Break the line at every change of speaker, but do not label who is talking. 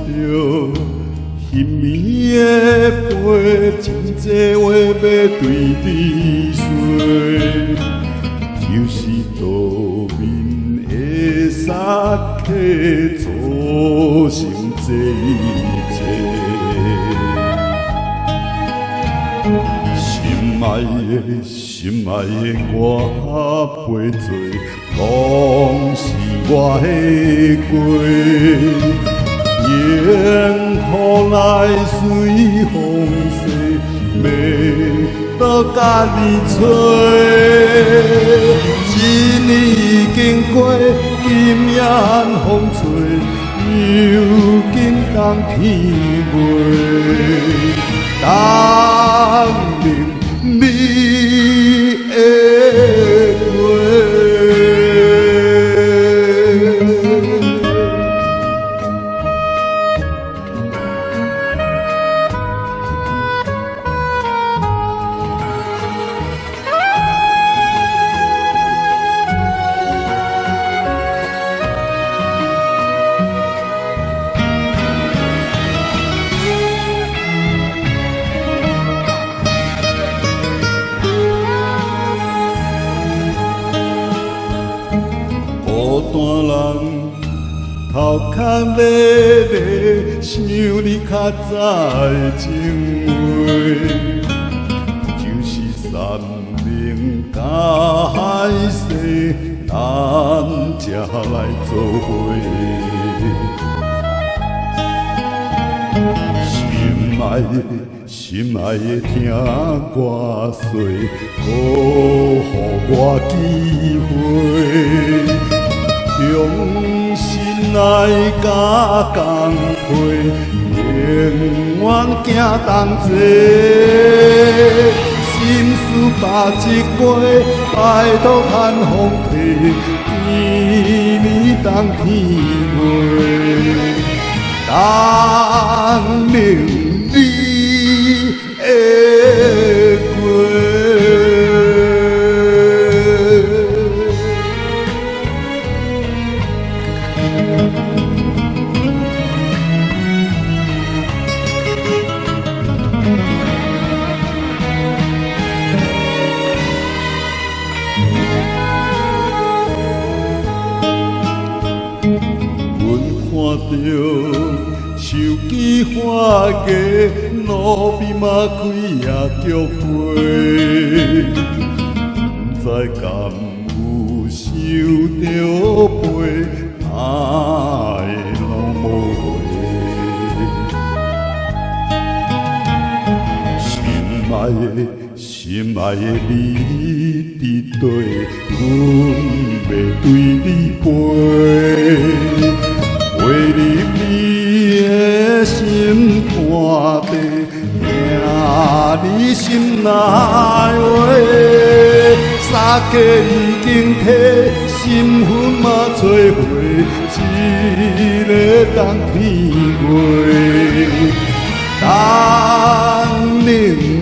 着神秘的杯，真济话要对你说，就是路面的沙客造成这一切。心爱的我陪做，拢是我的过。烟雨来随风逝，要倒甲你找。一年已经过，今夜风吹，又紧当天月，当明你的话。孤单人头壳咧咧，想你较早的情话，就是山盟甲海誓，咱才来做伙。心爱的听我说，好予我机会。用心来甲共配，永远行同齐。心事把一过，拜托盼风退，天年当天月，当明你的过。看着手机花价，路边嘛开夜菊花，不知敢有收着陪，爱拢无回。心爱的你伫底，阮要对你陪。为你的心肝地，听你心内话。三界已经替，心魂嘛做伙，一个当天月，当明。